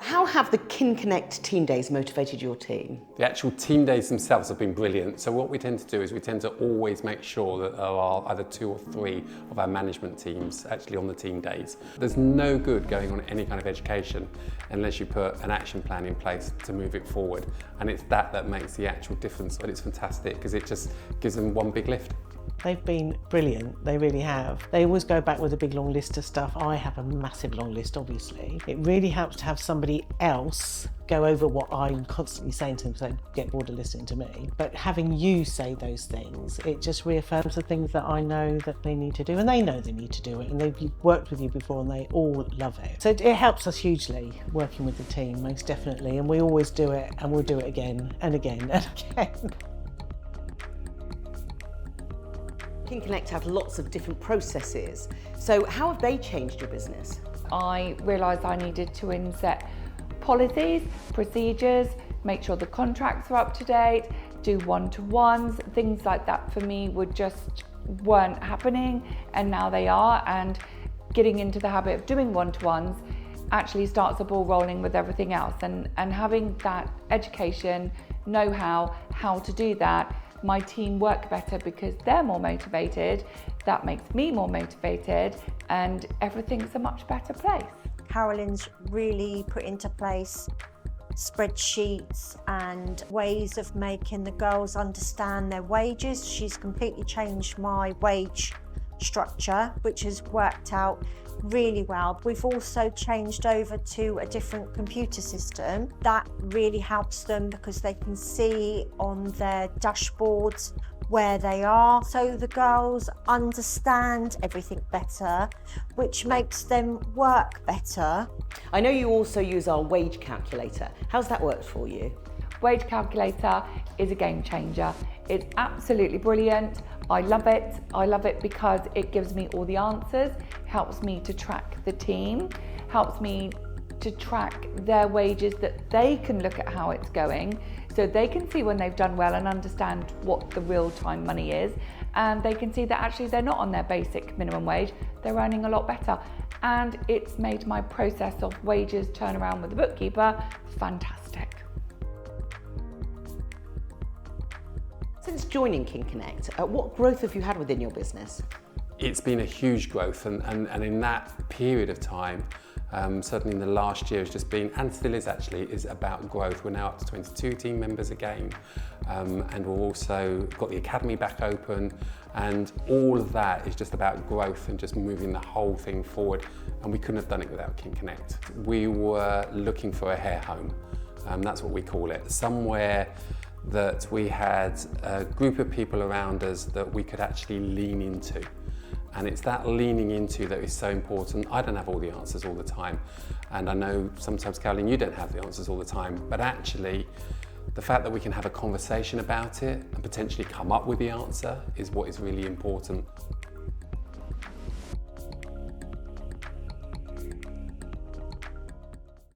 How have the Kin Connect team days motivated your team? The actual team days themselves have been brilliant. So what we tend to do is we tend to always make sure that there are either 2 or 3 of our management teams actually on the team days. There's no good going on any kind of education unless you put an action plan in place to move it forward. And it's that makes the actual difference. But it's fantastic because it just gives them one big lift. They've been brilliant, they really have. They always go back with a big long list of stuff. I have a massive long list, obviously. It really helps to have somebody else go over what I'm constantly saying to them, so they get bored of listening to me. But having you say those things, it just reaffirms the things that I know that they need to do, and they know they need to do it, and they've worked with you before and they all love it. So it helps us hugely working with the team, most definitely, and we always do it, and we'll do it again and again and again. Kin Connect have lots of different processes. So how have they changed your business? I realised I needed to inset policies, procedures, make sure the contracts are up to date, do one-to-ones, things like that for me weren't happening, and now they are, and getting into the habit of doing one-to-ones actually starts the ball rolling with everything else, and having that education, know-how, how to do that, my team work better because they're more motivated, that makes me more motivated, and everything's a much better place. Carolyn's really put into place spreadsheets and ways of making the girls understand their wages. She's completely changed my wage structure, which has worked out really well. We've also changed over to a different computer system. That really helps them because they can see on their dashboards where they are. So the girls understand everything better, which makes them work better. I know you also use our wage calculator. How's that worked for you? Wage calculator is a game changer. It's absolutely brilliant. I love it. I love it because it gives me all the answers, helps me to track the team, helps me to track their wages, that they can look at how it's going, so they can see when they've done well and understand what the real-time money is, and they can see that actually they're not on their basic minimum wage, they're earning a lot better. And it's made my process of wages turnaround with the bookkeeper fantastic. Since joining Kin Connect, what growth have you had within your business? It's been a huge growth, and in that period of time, certainly in the last year, has just been, and still is actually, is about growth. We're now up to 22 team members again, and we've also got the academy back open, and all of that is just about growth and just moving the whole thing forward, and we couldn't have done it without Kin Connect. We were looking for a hair home, that's what we call it, somewhere that we had a group of people around us that we could actually lean into. And it's that leaning into that is so important. I don't have all the answers all the time. And I know sometimes, Carolyn, you don't have the answers all the time, but actually the fact that we can have a conversation about it and potentially come up with the answer is what is really important.